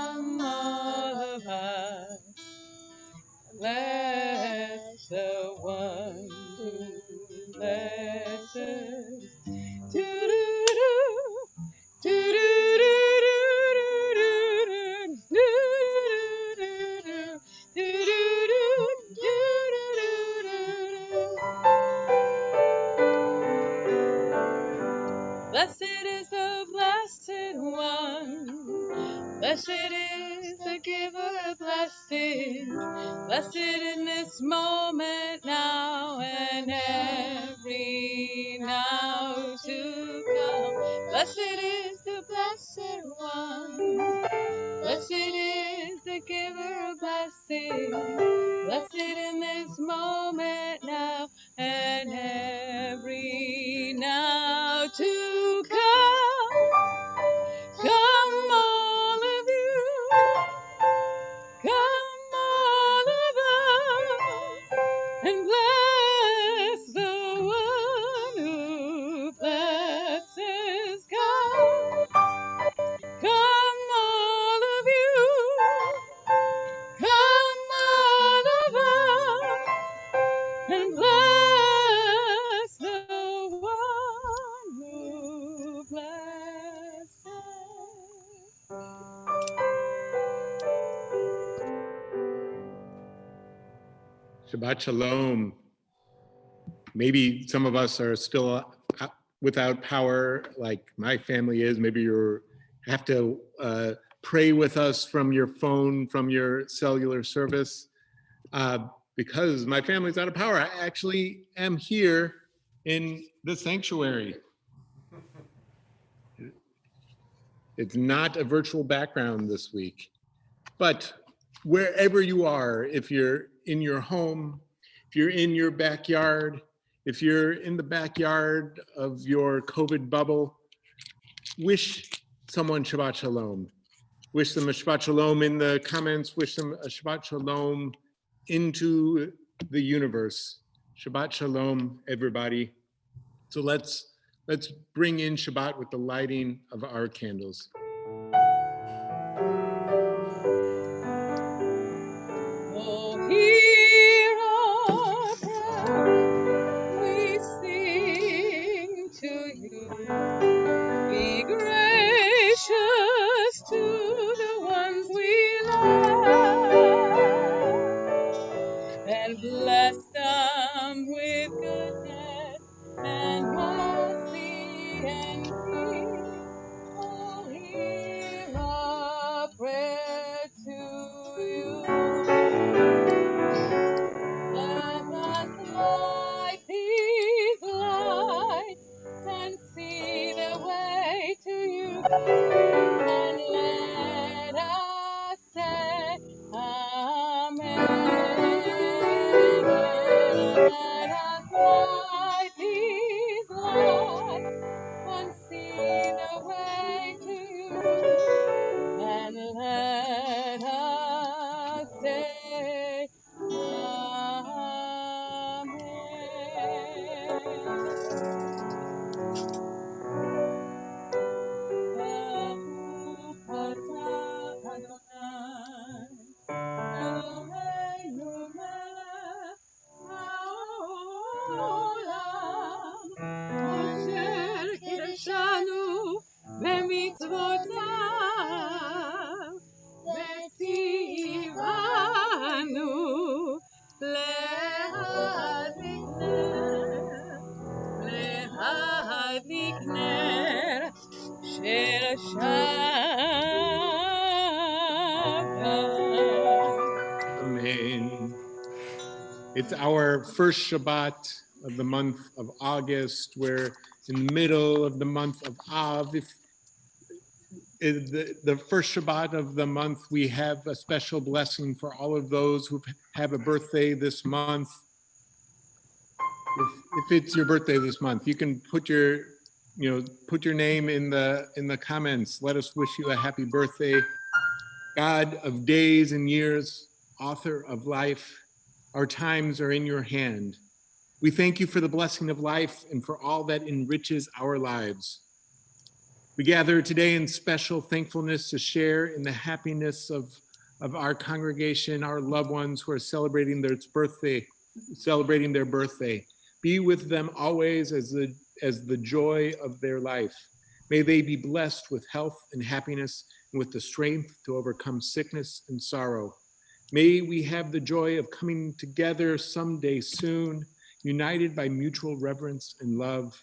come all of us. Bless the one who blesses. Doo-doo-doo, doo-doo-doo-doo-doo-doo, doo-doo-doo-doo, doo-doo-doo-doo-doo. Blessed is the blessed one. Blessed is the giver of blessings. Blessed in this moment now and every now to come. Blessed is the blessed one. Blessed is the giver of blessings. Blessed in this moment now and every now to come. Come all of you. Come all of us and bless the one who blesses. Come all of you. Come all of us and bless the one who blesses. Shabbat Shalom. Maybe some of us are still without power, like my family is. Maybe you have to pray with us from your phone, from your cellular service. Because my family's out of power, I actually am here in the sanctuary. It's not a virtual background this week, but wherever you are, if you're in your home, if you're in your backyard, if you're in the backyard of your COVID bubble, wish someone Shabbat Shalom. Wish them a Shabbat Shalom in the comments, wish them a Shabbat Shalom into the universe. Shabbat Shalom, everybody. So let's bring in Shabbat with the lighting of our candles. Oh, hear our prayer, we sing to you. Be gracious to the ones we love, and bless them with goodness and mercy and peace. Oh, hear our prayer to you. Let us light these lights and see the way to you, and let us say Amen. Let us light these lights and see the way to you, and let us say וציוונו להדליק נר של שבת. Amen. It's our first Shabbat of the month of August. We're in the middle of the month of Av. The first Shabbat of the month, we have a special blessing for all of those who have a birthday this month. If it's your birthday this month, you can put your name in the comments. Let us wish you a happy birthday. God of days and years, author of life, our times are in your hand. We thank you for the blessing of life and for all that enriches our lives. We gather today in special thankfulness to share in the happiness of our congregation, our loved ones who are celebrating their birthday. Be with them always as the joy of their life. May they be blessed with health and happiness and with the strength to overcome sickness and sorrow. May we have the joy of coming together someday soon, united by mutual reverence and love.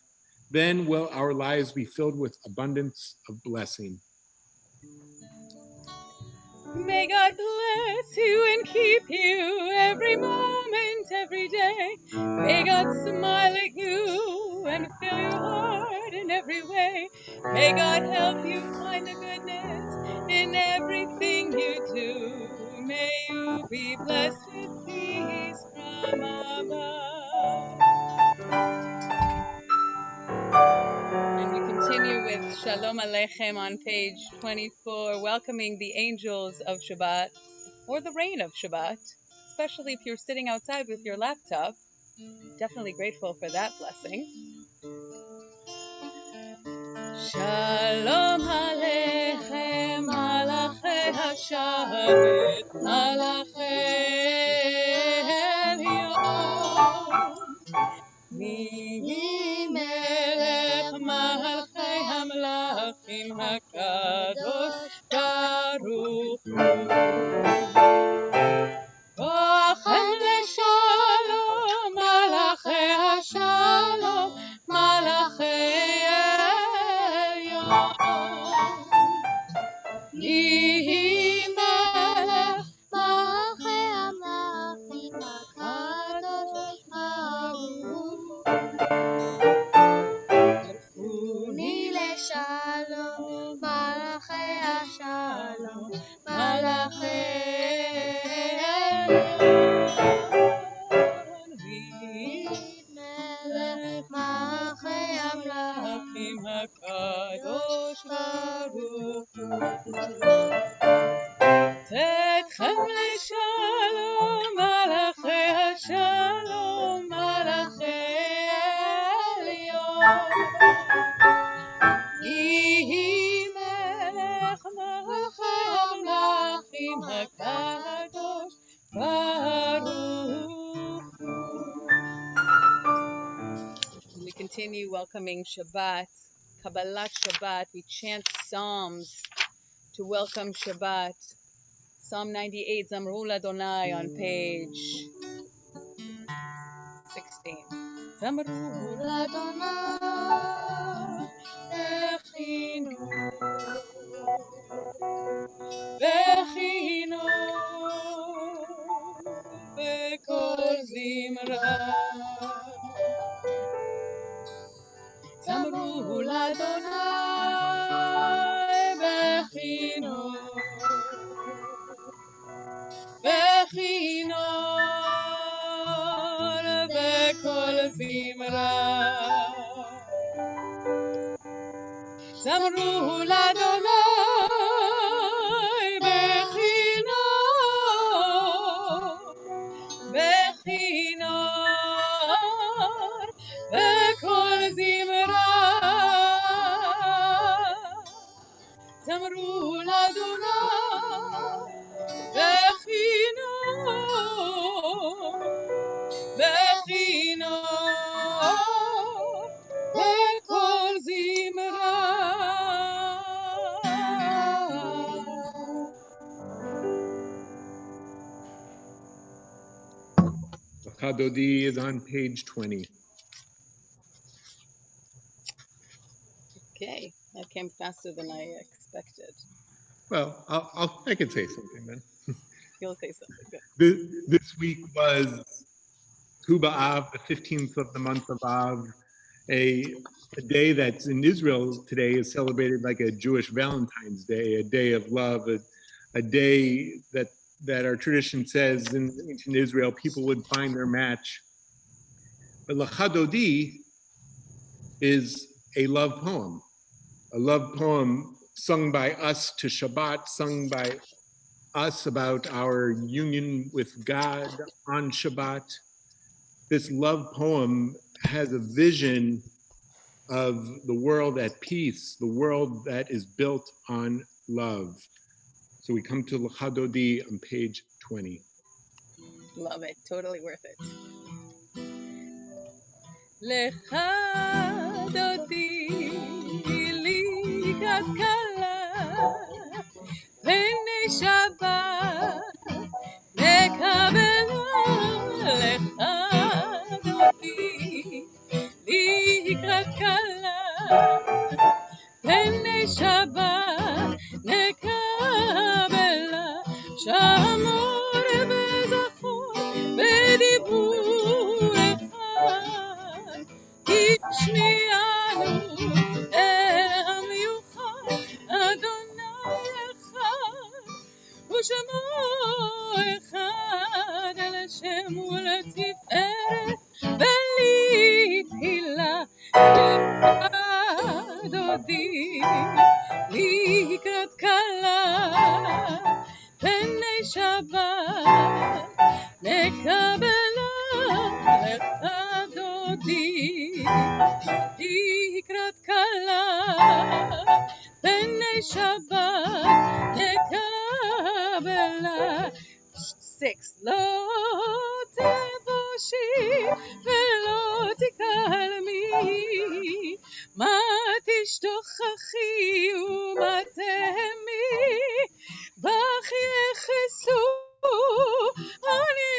Then will our lives be filled with abundance of blessing. May God bless you and keep you every moment, every day. May God smile at you and fill your heart in every way. May God help you find the goodness in everything you do. May you be blessed with peace from above. And we continue with Shalom Aleichem on page 24, welcoming the angels of Shabbat, or the rain of Shabbat, especially if you're sitting outside with your laptop. Definitely grateful for that blessing. Shalom Aleichem, Malachei HaShavet, Malachei Elyon. Mi melech malchei hamlachim hakadosh baruch hu. Boachem leshalom malachei hashalom malachei elyon. Yehi melech malchei hamlachim hakadosh baruch Uni leshalom, malachei hashalom, malachei elyon. Melech malachei amlachim hakadosh baruch hu. Tetchem leshalom, malachei hashalom, malachei elyon. Yehi melech malachei hamlachim hakadosh baruch hu. We continue welcoming Shabbat, Kabbalat Shabbat. We chant Psalms to welcome Shabbat. Psalm 98, Zamru Ladonai on page 16. Zamru Ladonai Bechinu Bechinu Bekol Zimra Zamru Ladonai Bechinu Bechinu Bekol Zimra Zamru Ladonai Bechinu Bechinu Bekol Zimra Zamru Ladonai Bechinu Bechinu Bekol Zimra. Chadodi is on page 20. Okay, that came faster than I expected. Well, I can say something then. You'll say something good. This week was Tu B'Av, the 15th of the month of Av, a day that's in Israel today is celebrated like a Jewish Valentine's Day, a day of love, a day that our tradition says in ancient Israel people would find their match. But L'Chadodi is a love poem sung by us to Shabbat, sung by us about our union with God on Shabbat. This love poem has a vision of the world at peace, the world that is built on love. So we come to Lecha Dodi on page 20. Love it. Totally worth it. Lecha Dodi likrat kala pnei Shabbat מקבלה lecha Dodi לקראת כלה פני שבת נקבלה שמור וזכור בדיבור אחד השמיענו אל המיוחד אדוני אחד ושמו אחד אל השם ולתפארת בלי תחילה דודי לקראת כלה פני שבת נקבלה לך דודי לקראת כלה פני שבת נקבלה 6 לא תבושי ולא תקלמי מה תשתוכחי ומה תהמי בך יחסו אני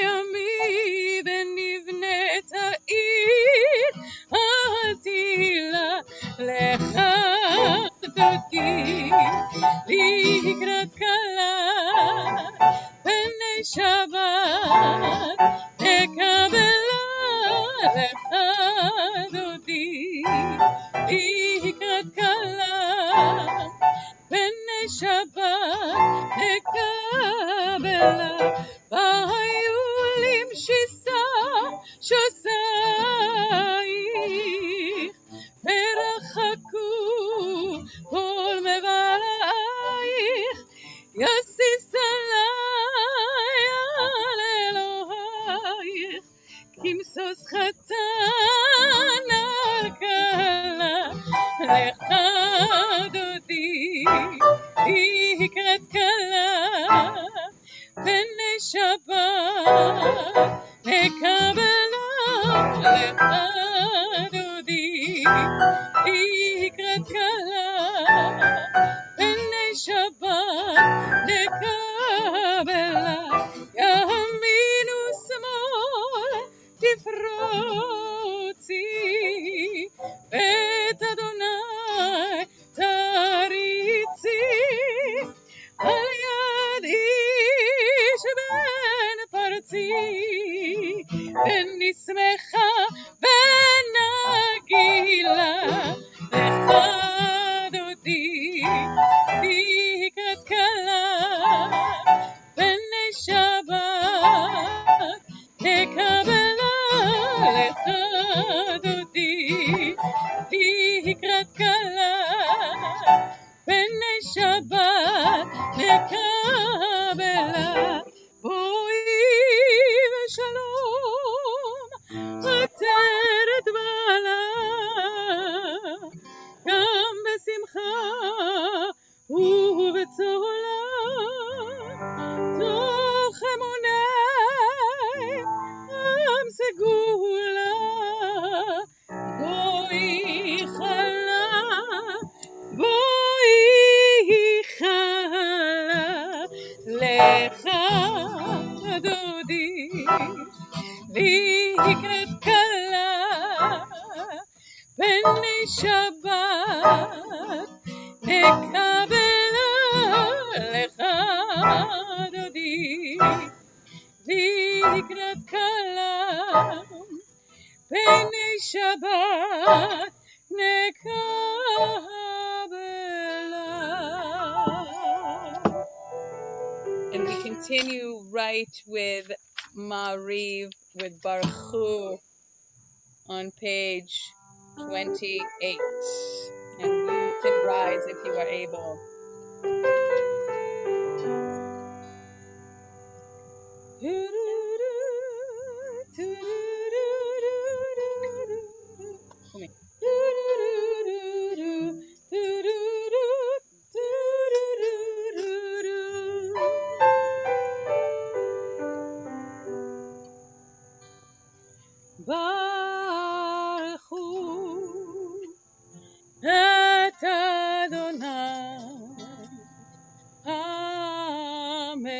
עמי ונבנית העיר אל תילה לך דודי לקראת כלה פני שבת נקבלה לך דודי לקראת כלה פני שבת נקבלה והיו למשיסה שוסייך ורחקו כל מבלעייך יסיס עלי על אלוהייך כמסוס חתן על כלה לך דודי לקראת כלה פני שבת נקבלה לך דודי לקראת כלה פני שבת נקבלה ימין ושמאל תפרוצי ואת אדוני תריצי על יד איש בן פרצי ונשמחה ונגילה לך דודי לקראת כלה פני שבת נקבלה לך דודי לקראת כלה פני שבת נקבלה בואי ושלום עטרת בעלה גם בשמחה ובצהלה תוך אמוני עם סגולה בואי חלה בואי חלה לך דודי לקראת כלה פני שבת נקבלה לך דודי לקראת כלה פני שבת נקבלה. And we continue right with Ma'ariv with Baruch Hu on page 28. And you can rise if you are able. We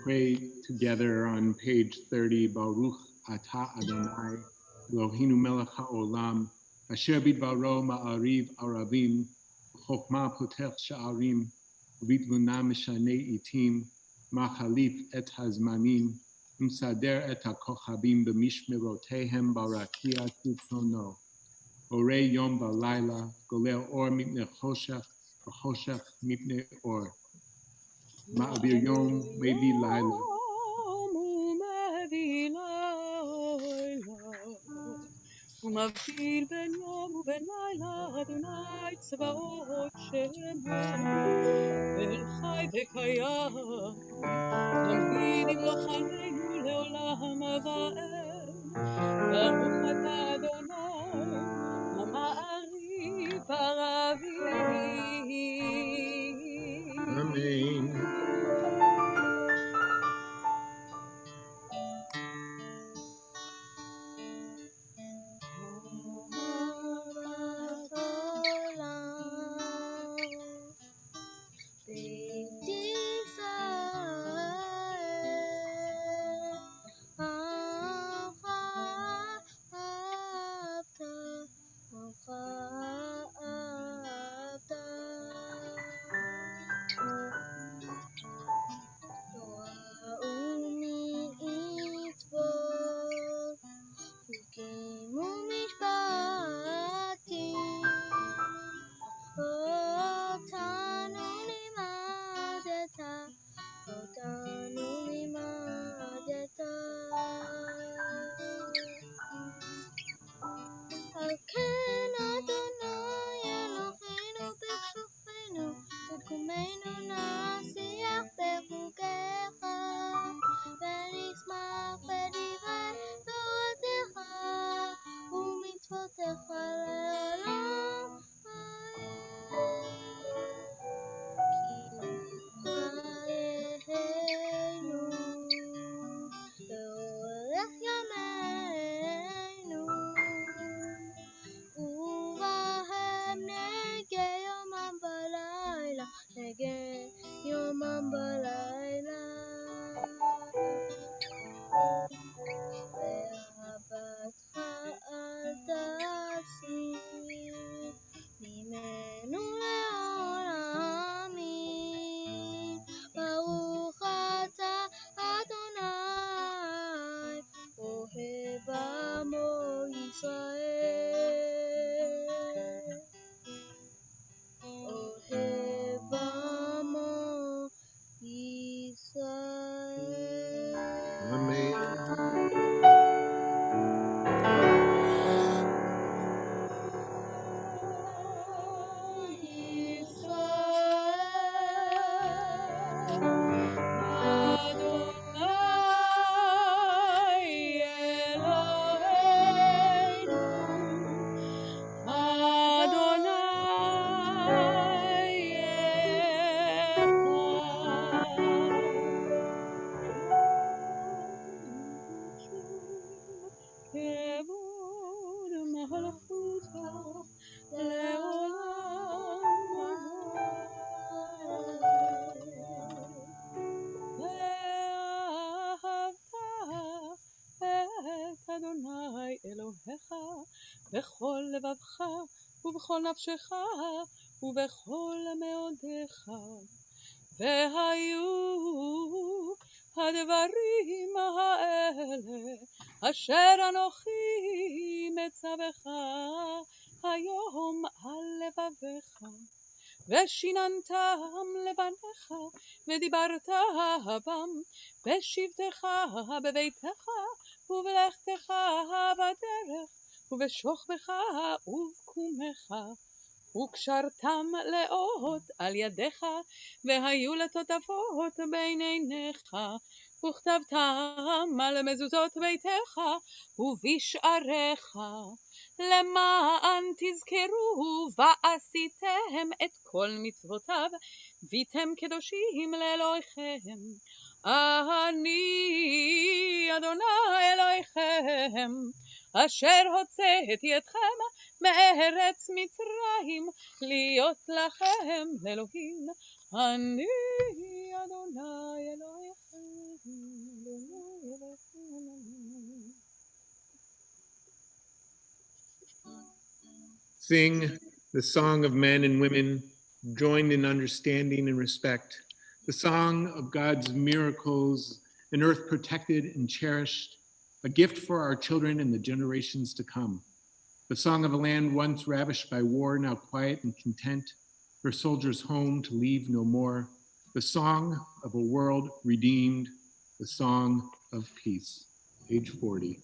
pray together on page 30, Baruch Ata Adonai, Eloheinu melech haolam, asher bidvaro ma'ariv aravim, chokma potech sha'arim, ubitvuna mishanei itim, machalif et hazmanim, umsader et hakochabim b'mishmerotehem barakia kitzono, orei yom v'layla, golel or mipnei choshech, v'choshech mipnei or. Ma'avir yom mevi laila. ומבדיל בין יום ובין לילה, אדוני צבאות שמו. אל חי וקיים, תמיד ימלוך עלינו לעולם ועד. ברוך אתה אדוני, המעריב ערבים. Amen. בכל לבבך ובכל נפשך ובכל מאודך והיו הדברים האלה אשר אנוכי מצווך היום על לבביך, ושיננתם לבניך, ודיברת בם בשבתך בביתך, ובלכתך בדרך, ובשוכבך ובקומך, וקשרתם לאות על ידיך, והיו לטוטפות בין עיניך, וכתבתם על מזוזות ביתך ובשעריך, למען תזכרו ועשיתם את כל מצוותיו, ויתם קדושים לאלוהיכם. אני אדוני אלוהיכם, אשר הוצאתי אתכם מארץ מצרים, להיות לכם לאלוהים. אני אדוני אלוהיכם, אדוני אלוהיכם. Sing the song of men and women, joined in understanding and respect, the song of God's miracles, an earth protected and cherished, a gift for our children and the generations to come. The song of a land once ravished by war, now quiet and content, her soldiers home to leave no more. The song of a world redeemed, the song of peace. Page 40.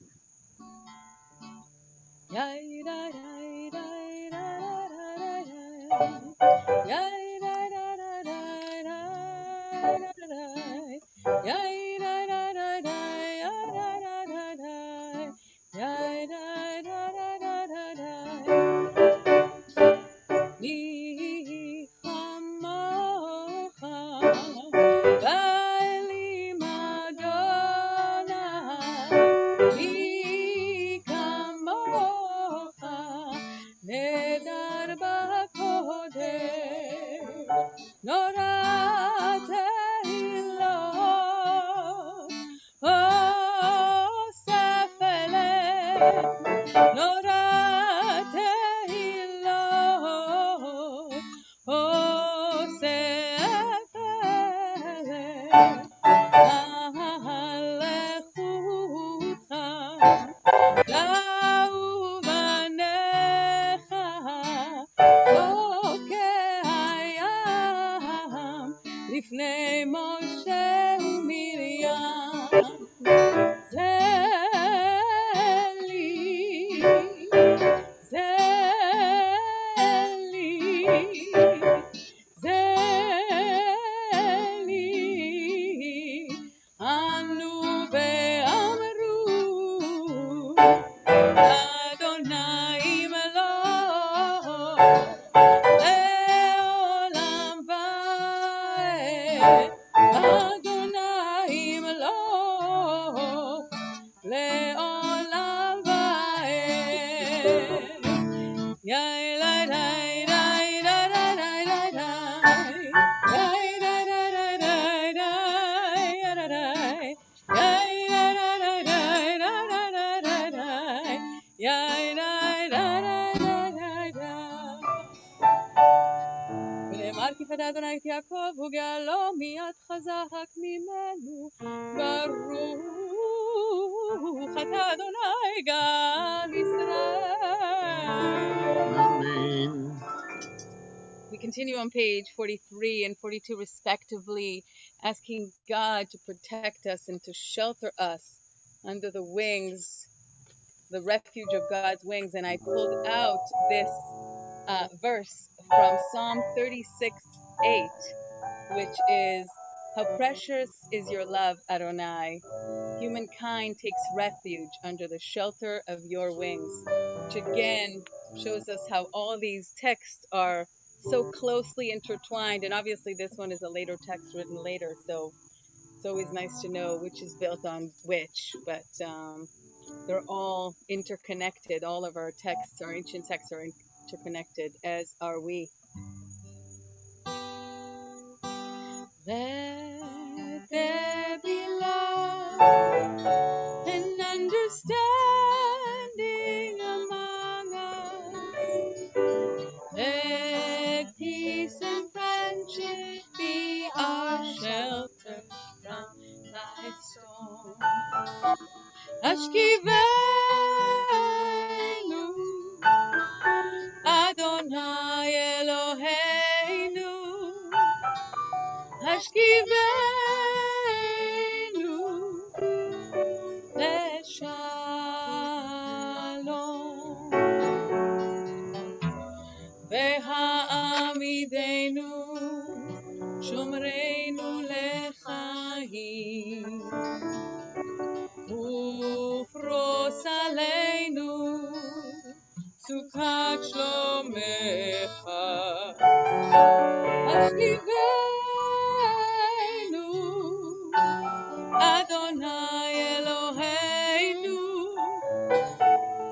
לפני משה ומרים, זה לי, זה לי, זה לי, ענו ואמרו, אדוני מלוך, לעולם ועד, אדוני מלוך, לעולם ועד. יאי לי לי לי לי לי לי לי, יאי לי לי לי לי לי לי, יאי לי לי לי לי לי לי, יאי לי לי לי לי. ונאמר כי פדה אדוני את יעקב וגאלו מיד חזק ממנו, ברוך אתה אדוני גאל ישראל. Amen. We continue on page 43 and 42 respectively, asking God to protect us and to shelter us under the wings, the refuge of God's wings. And I pulled out this verse from Psalm 36:8, which is, how precious is your love, Adonai. Humankind takes refuge under the shelter of your wings, which again shows us how all these texts are so closely intertwined. And obviously this one is a later text written later, so it's always nice to know which is built on which, but they're all interconnected. All of our texts, our ancient texts, are interconnected, as are we. Let there be love and understanding among us. Let peace and friendship be our shelter from thy Hashkivenu Adonai Eloheinu Hashkivenu Leshalom Ve'ha'amidenu Shomreinu Lechaim Ufros Aleinu Sukkot Shlomecha Hashkivenu Adonai Eloheinu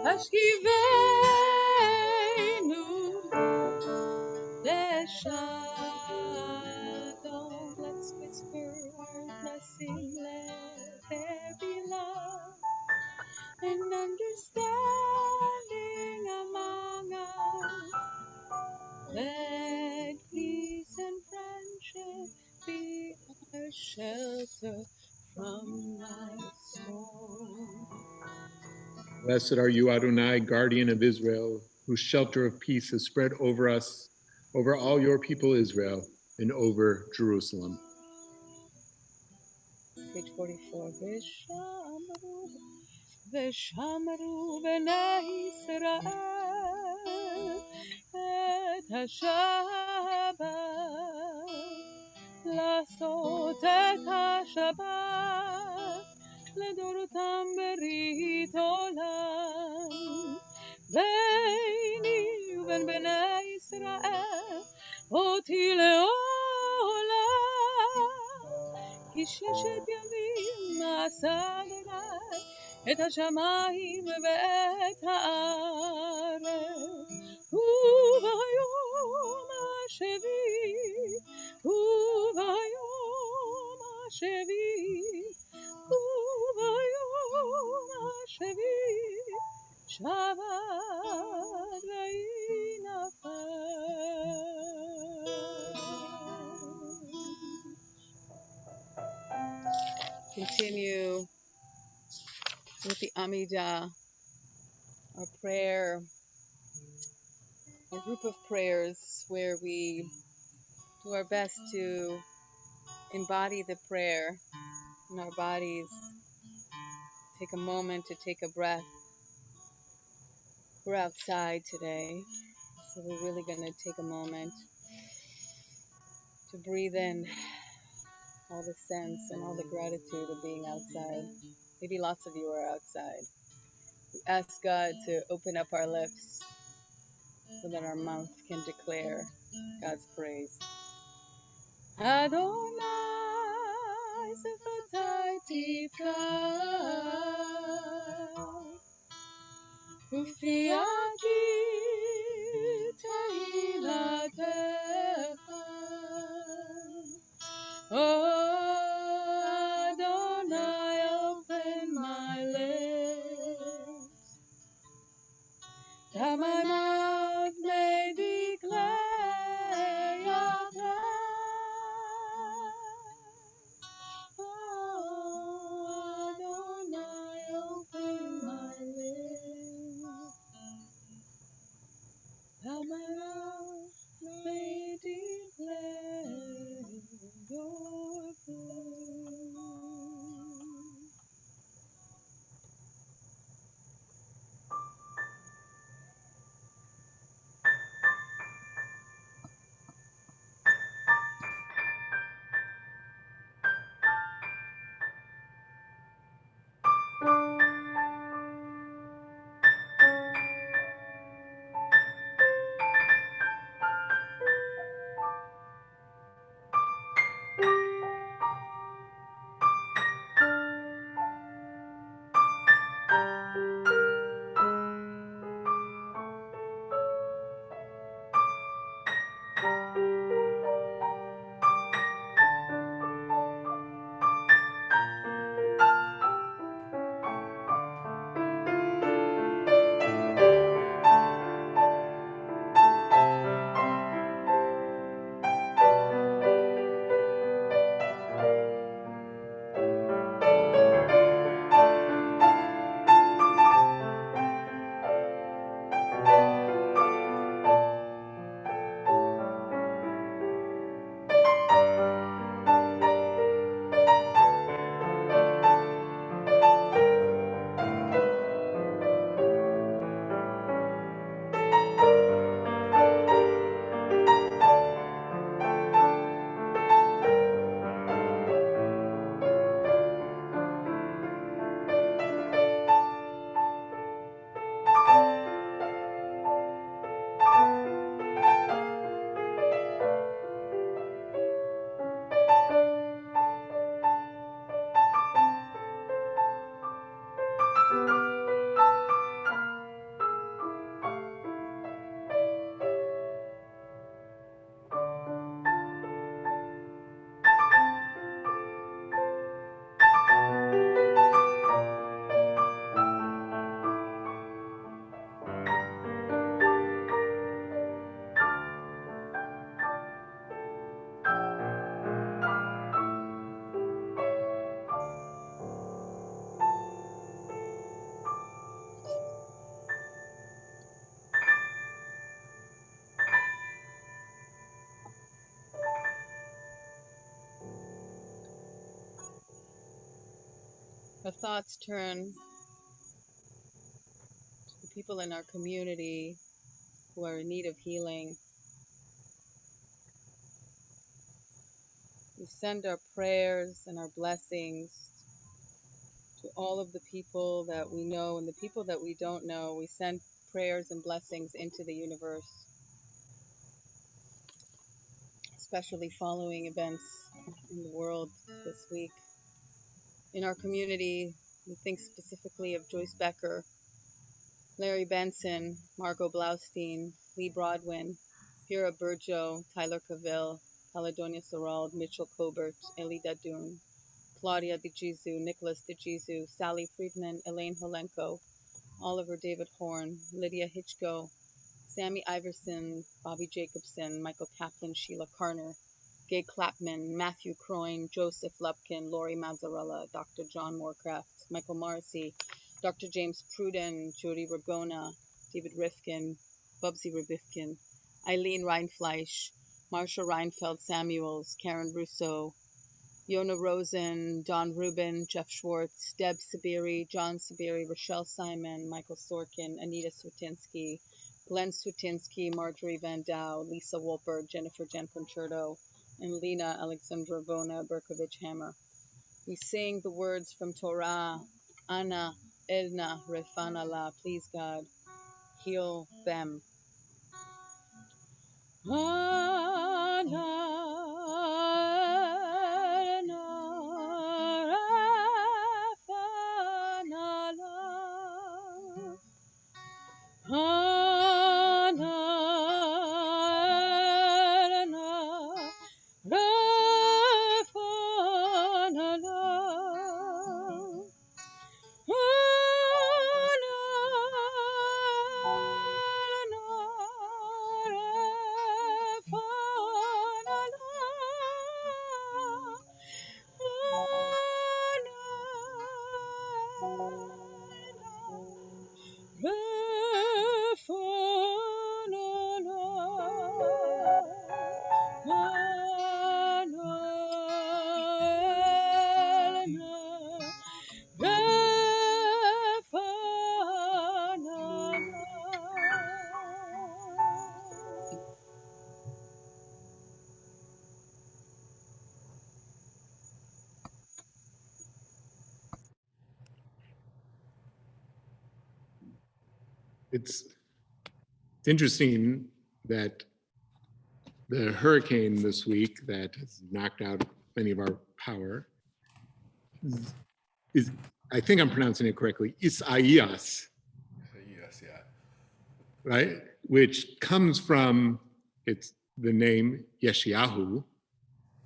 Hashkivenu Leshalom. Let's whisper our blessing. Let there be love and understanding among us. Let peace and friendship be our shelter from life's storm. Blessed are you, Adonai, guardian of Israel, whose shelter of peace has spread over us, over all your people Israel, and over Jerusalem. Page 44. Veshamru b'nai Yisrael et HaShabbat לעשות את השבת לדורותם ברית עולם ביני ובין בני ישראל אותי לעולם כי ששת ימים עשה אדוני את השמיים ואת הארץ וביום השביעי וביום השביעי וביום השביעי שבת ויהי נפש. Continue with the Amidah, our prayer, a group of prayers where we do our best to embody the prayer in our bodies. Take a moment to take a breath. We're outside today, so we're really going to take a moment to breathe in all the sense and all the gratitude of being outside. Maybe lots of you are outside. We ask God to open up our lips so that our mouth can declare God's praise. Adonai Sefatai Tifkah Ufiaki Tehilatecha Oh Adonai, open my lips that my mouth may declare your praise. Oh, Adonai, open my lips that my mouth may declare your praise. Our thoughts turn to the people in our community who are in need of healing. We send our prayers and our blessings to all of the people that we know and the people that we don't know. We send prayers and blessings into the universe, especially following events in the world this week. In our community, we think specifically of Joyce Becker, Larry Benson, Margot Blaustein, Lee Broadwin, Vera Burjo, Tyler Cavill, Caledonia Sorald, Mitchell Cobert, Elie Dadoun, Claudia DeJesu, Nicholas DeJesu, Sally Friedman, Elaine Holenko, Oliver David Horn, Lydia Hitchko, Sammy Iverson, Bobby Jacobson, Michael Kaplan, Sheila Carner, Gay Clapman, Matthew Croyne, Joseph Lupkin, Lori Mazzarella, Dr. John Moorcraft, Michael Morrissey, Dr. James Pruden, Jody Ragona, David Rifkin, Bubsy Rabifkin, Eileen Reinfleisch, Marsha Reinfeld Samuels, Karen Russo, Yona Rosen, Don Rubin, Jeff Schwartz, Deb Sabiri, John Sabiri, Rochelle Simon, Michael Sorkin, Anita Swetinsky, Glenn Swetinsky, Marjorie Van Dow, Lisa Wolper, Jennifer Jen Concerto, and Lena Alexandrovna Berkovich Hammer. We sing the words from Torah, Ana, Elna, Refana La, please God, heal them. Ana, Elna, Refana La. Ana, Elna, Refana La. It's interesting that the hurricane this week that has knocked out many of our power is, I think I'm pronouncing it correctly, Isaias, Yes, yeah. right? Which comes from, it's the name Yeshayahu,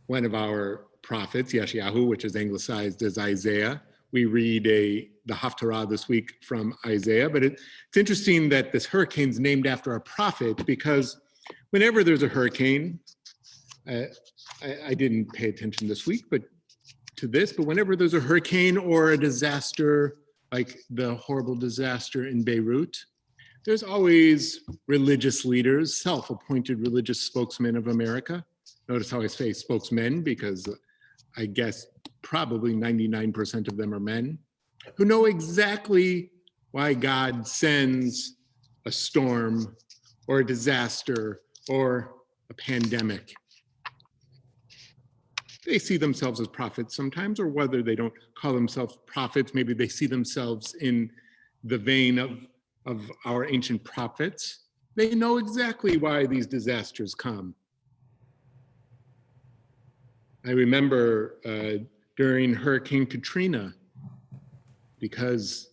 one of our prophets, Yeshayahu, which is anglicized as Isaiah. We read the Haftarah this week from Isaiah, but it's interesting that this hurricane's named after a prophet because whenever there's a hurricane, I didn't pay attention this week, but whenever there's a hurricane or a disaster, like the horrible disaster in Beirut, there's always religious leaders, self-appointed religious spokesmen of America. Notice how I say spokesmen, because I guess probably 99% of them are men, who know exactly why God sends a storm or a disaster or a pandemic. They see themselves as prophets sometimes, or whether they don't call themselves prophets, maybe they see themselves in the vein of our ancient prophets. They know exactly why these disasters come. I remember during Hurricane Katrina, because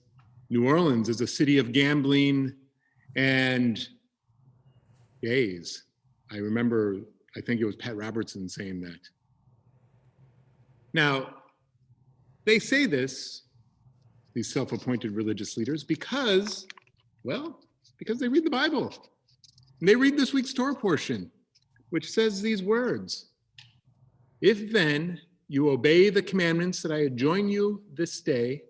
New Orleans is a city of gambling and gays. I remember, I think it was Pat Robertson saying that. Now, they say this, these self-appointed religious leaders, because they read the Bible. And they read this week's Torah portion, which says these words: "If then you obey the commandments that I adjoin you this day,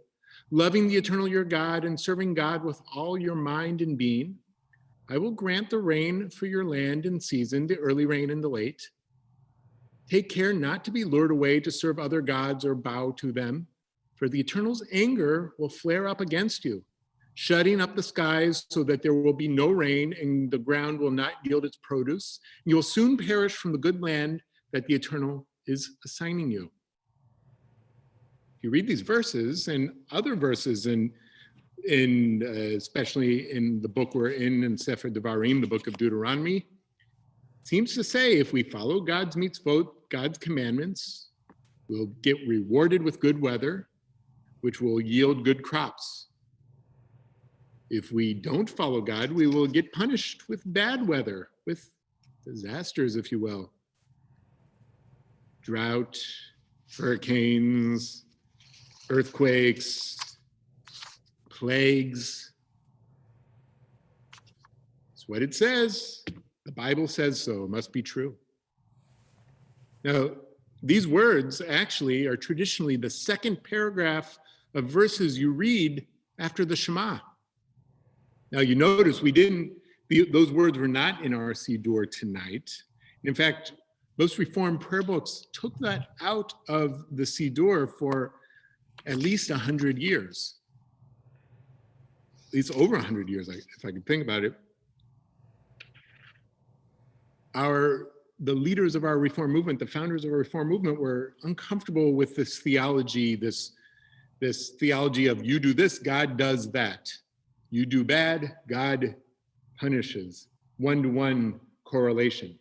loving the eternal your God and serving God with all your mind and being, I will grant the rain for your land in season, the early rain and the late. Take care not to be lured away to serve other gods or bow to them, For the Eternal's anger will flare up against you, shutting up the skies so that there will be no rain and the ground will not yield its produce. You will soon perish from the good land that the Eternal is assigning you. You read these verses and other verses especially in the book we're in Sefer Devarim, the book of Deuteronomy, seems to say if we follow God's mitzvot, God's commandments, we'll get rewarded with good weather, which will yield good crops. If we don't follow God, we will get punished with bad weather, with disasters, if you will. Drought, hurricanes, earthquakes, plagues. It's what it says. The Bible says so. It must be true. Now, these words actually are traditionally the second paragraph of verses you read after the Shema. Now, you notice those words were not in our Siddur tonight. In fact, most Reformed prayer books took that out of the Siddur for at least 100 years. At least over 100 years, if I can think about it. The leaders of our Reform movement, the founders of our Reform movement, were uncomfortable with this theology, this theology of you do this, God does that. You do bad, God punishes. One-to-one correlation.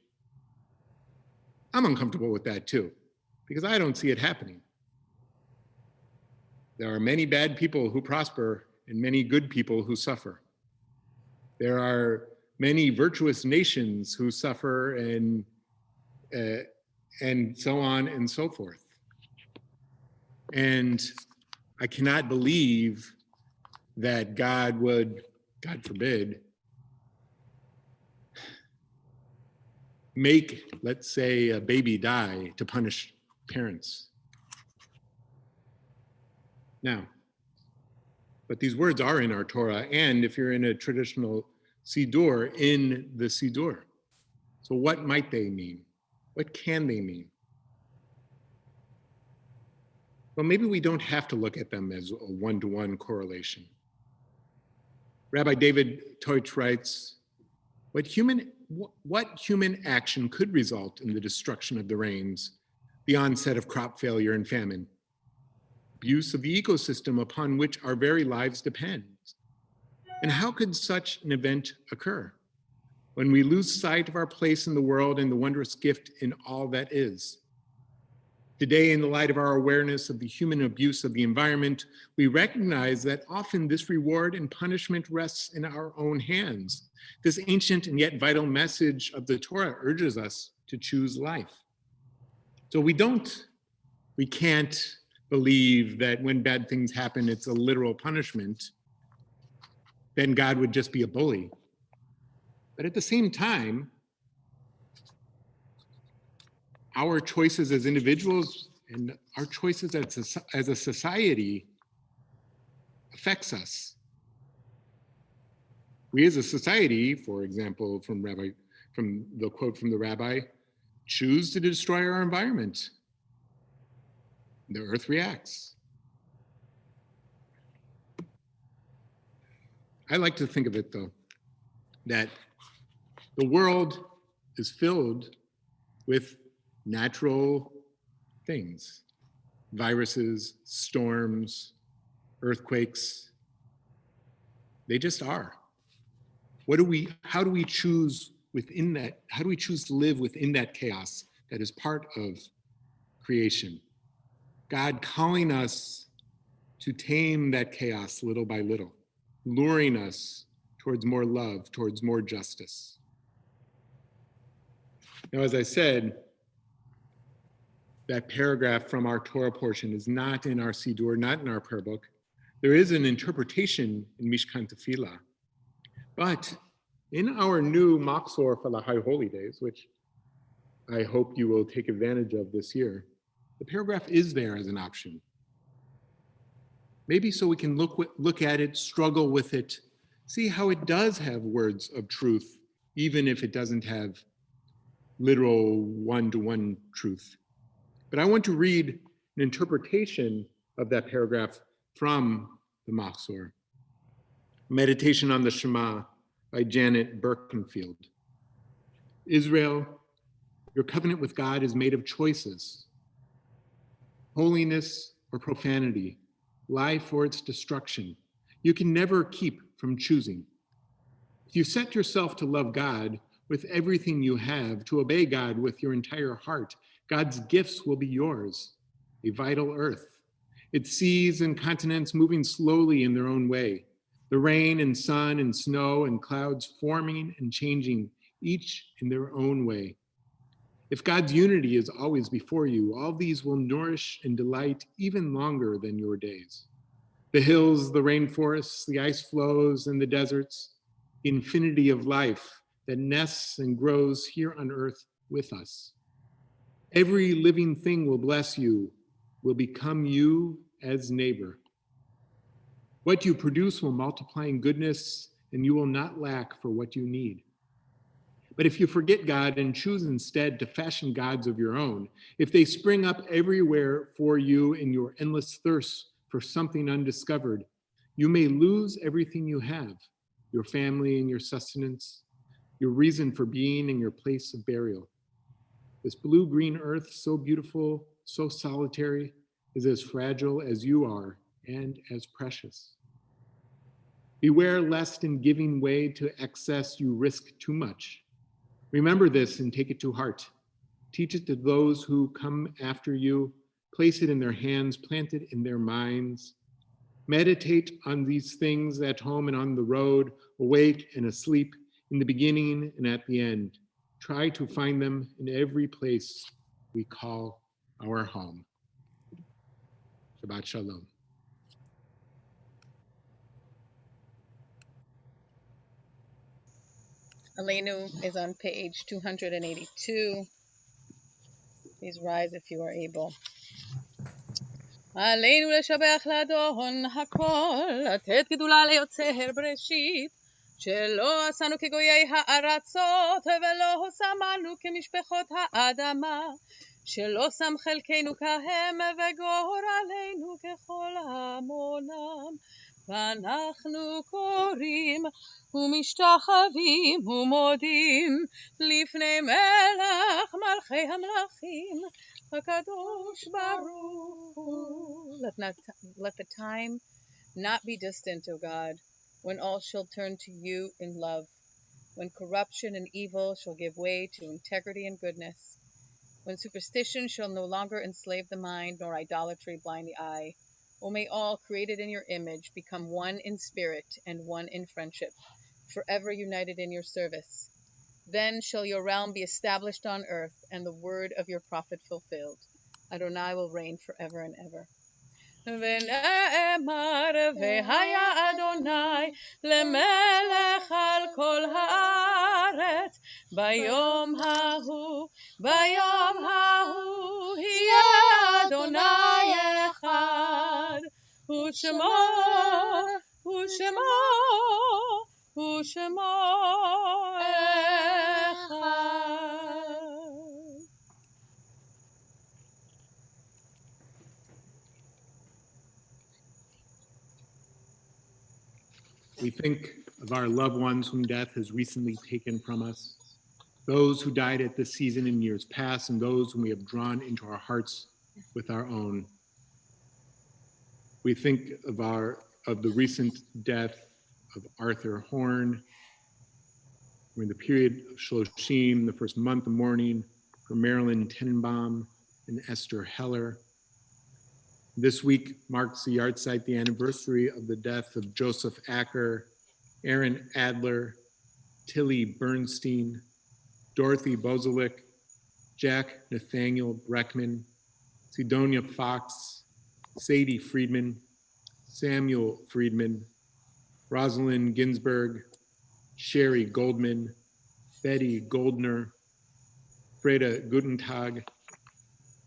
I'm uncomfortable with that too, because I don't see it happening. There are many bad people who prosper and many good people who suffer. There are many virtuous nations who suffer and so on and so forth. And I cannot believe that God would, God forbid, make, let's say, a baby die to punish parents. Now, but these words are in our Torah, and if you're in a traditional Siddur, in the Siddur. So what might they mean? What can they mean? Well, maybe we don't have to look at them as a one-to-one correlation. Rabbi David Teutsch writes, what human action could result in the destruction of the rains, the onset of crop failure and famine, abuse of the ecosystem upon which our very lives depend? And how could such an event occur when we lose sight of our place in the world and the wondrous gift in all that is? Today, in the light of our awareness of the human abuse of the environment, we recognize that often this reward and punishment rests in our own hands. This ancient and yet vital message of the Torah urges us to choose life. So we can't believe that when bad things happen, it's a literal punishment. Then God would just be a bully. But at the same time, our choices as individuals and our choices as a society affects us. We as a society, for example, from the quote from the rabbi, choose to destroy our environment. The earth reacts. I like to think of it, though, that the world is filled with natural things, viruses, storms, earthquakes. They just are. How do we choose within that? How do we choose to live within that chaos that is part of creation? God calling us to tame that chaos little by little, luring us towards more love, towards more justice. Now, as I said, that paragraph from our Torah portion is not in our Siddur, not in our prayer book. There is an interpretation in Mishkan Tefillah. But in our new Machzor for the High Holy Days, which I hope you will take advantage of this year, the paragraph is there as an option. Maybe so we can look at it, struggle with it, see how it does have words of truth, even if it doesn't have literal one-to-one truth. But I want to read an interpretation of that paragraph from the Machzor. Meditation on the Shema by Janet Birkenfield. Israel, your covenant with God is made of choices. Holiness or profanity, life or its destruction. You can never keep from choosing. If you set yourself to love God with everything you have, to obey God with your entire heart, God's gifts will be yours, a vital earth, its seas and continents moving slowly in their own way, the rain and sun and snow and clouds forming and changing, each in their own way. If God's unity is always before you, all these will nourish and delight even longer than your days. The hills, the rainforests, the ice flows, and the deserts, the infinity of life that nests and grows here on earth with us. Every living thing will bless you, will become you as neighbor. What you produce will multiply in goodness, and you will not lack for what you need. But if you forget God and choose instead to fashion gods of your own, if they spring up everywhere for you in your endless thirst for something undiscovered, you may lose everything you have, your family and your sustenance, your reason for being and your place of burial. This blue-green earth, so beautiful, so solitary, is as fragile as you are and as precious. Beware lest in giving way to excess you risk too much. Remember this and take it to heart. Teach it to those who come after you. Place it in their hands, plant it in their minds. Meditate on these things at home and on the road, awake and asleep, in the beginning and at the end. Try to find them in every place we call our home. Shabbat Shalom. Aleinu is on page 282. Please rise if you are able. עלינו לשבח לאדון הכל, לתת גדולה ליוצר בראשית, שלא עשנו כגויי הארצות, ולא שמנו כמשפחות האדמה, שלא שם חלקנו כהם, וגורלנו ככל המונם. ואנחנו קוראים ומשתחווים ומודים לפני מלך מלכי המלכים, HaKadosh Baruch Hu. Let the time not be distant, O God, when all shall turn to you in love, when corruption and evil shall give way to integrity and goodness, when superstition shall no longer enslave the mind, nor idolatry blind the eye. O may all created in your image become one in spirit and one in friendship, forever united in your service. Then shall your realm be established on earth, and the word of your prophet fulfilled. Adonai will reign forever and ever. ונאמר והיה אדוני למלך על כל הארץ ביום ההוא יהיה אדוני אחד ושמו אחד. We think of our loved ones whom death has recently taken from us, those who died at this season in years past, and those whom we have drawn into our hearts with our own. We think of the recent death of Arthur Horn. We're in the period of Shloshim, the first month of mourning for Marilyn Tenenbaum and Esther Heller. This week marks the yahrzeit, the anniversary of the death of Joseph Acker, Aaron Adler, Tilly Bernstein, Dorothy Bozelik, Jack Nathaniel Breckman, Sidonia Fox, Sadie Friedman, Samuel Friedman, Rosalind Ginsburg, Sherry Goldman, Betty Goldner, Freda Gutentag,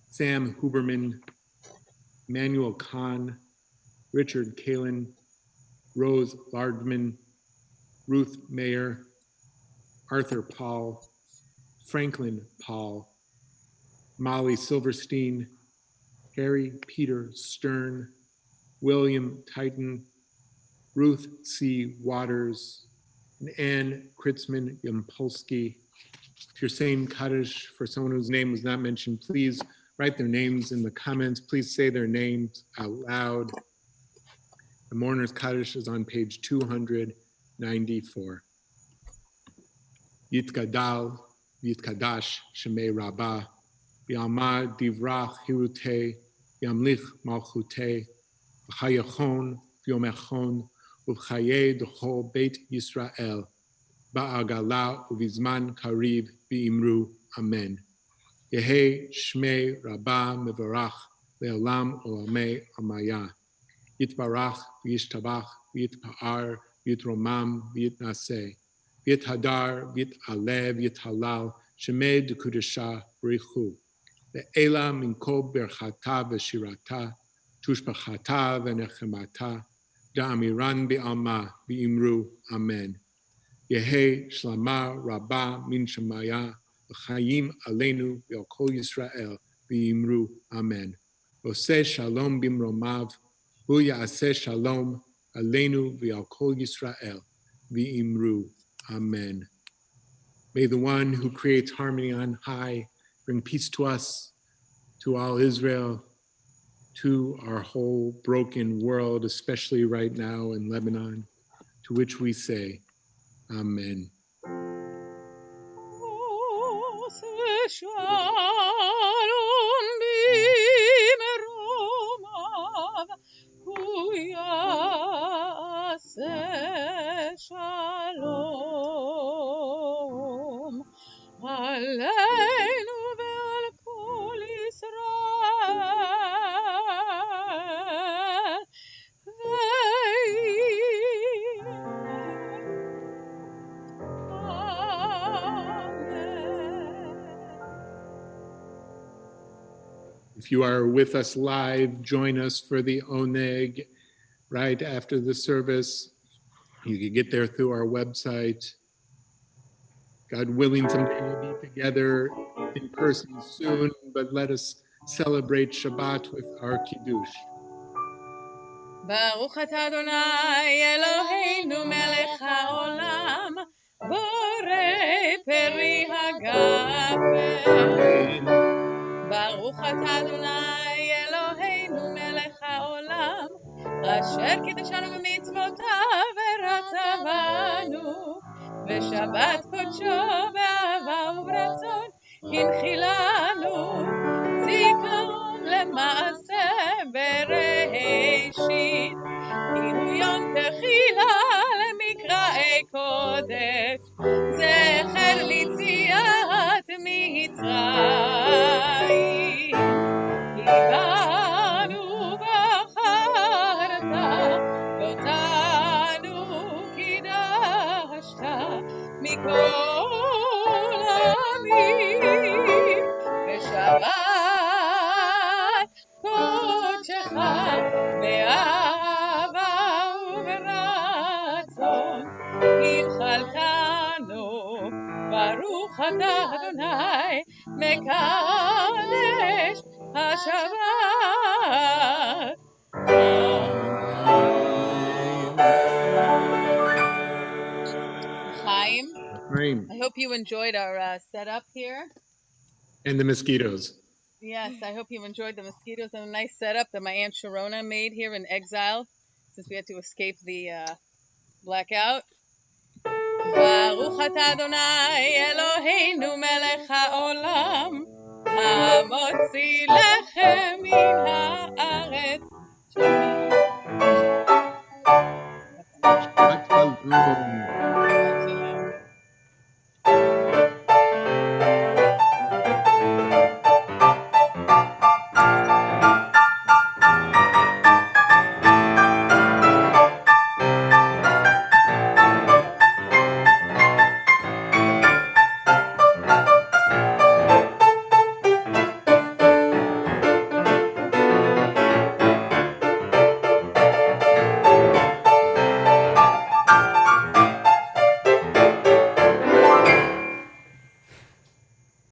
Sam Huberman, Manuel Kahn, Richard Kalin, Rose Lardman, Ruth Mayer, Arthur Paul, Franklin Paul, Molly Silverstein, Harry Peter Stern, William Titan, Ruth C. Waters, and Ann Kritzman Yampolsky. If you're saying Kaddish for someone whose name was not mentioned, please write their names in the comments. Please say their names out loud. The Mourner's Kaddish is on page 294. Yitgadal, Yitkadash, Shemei Rabbah, Yamad Divrach Hirute, Yamlich Malchute, V'chayachon, V'yomechon, Uv'chaye D'chol Beit Yisrael, Ba'agala Uvizman Kariv V'imru, Amen. Yehe Shmei Rabbah Mevarach, Le'olam Olamei Amaya, Yitbarach V'yishtabach V'yitpa'ar V'yitromam V'yitnaseh, V'yithadar V'yit'alev V'yithalal Shemei D'Kudesha B'richu Le'ela Min Kol Berchata V'shirata Tushbachata V'nechemata Da'amiran B'alma V'imru Amen. Yehe Shlama Rabbah Min Shemaya V'chayim Aleinu V'al Kol Yisrael V'imru Amen. Oseh Shalom Bimromav Hu Ya'aseh Shalom Aleinu V'al Kol Yisrael V'imru Amen. May the one who creates harmony on high bring peace to us, to all Israel, to our whole broken world, especially right now in Lebanon, to which we say, Amen. Shalom Aleinu ve'al kol Yisrael If you are with us live, join us for the Oneg right after the service. You can get there through our website. God willing, someday we'll be together in person soon, but let us celebrate Shabbat with our Kiddush. Baruch atah Adonai Eloheinu melech haolam borei peri hagafen. Baruch atah Adonai Eloheinu melech haolam asher קידשנו במצוותיו ורצבנו ושבת קודשו באהבה וברצון הנחילנו זיכרון למעשה בראשית כי הוא יום תחילה למקראי קודש זכר ליציאת מצרים כי בנו בחרת ואותנו קידשת מכל עמים בשבת קודשך באהבה וברצון הנחלתנו ברוך אתה אדוני מקדש השבת. Chaim, I hope you enjoyed our setup here. And the mosquitoes. Yes, I hope you enjoyed the mosquitoes and a nice setup that my Aunt Sharona made here in exile since we had to escape the blackout. ברוך אתה אדוני אלוהינו מלך העולם המוציא לחם מן הארץ. Shabbat shalom.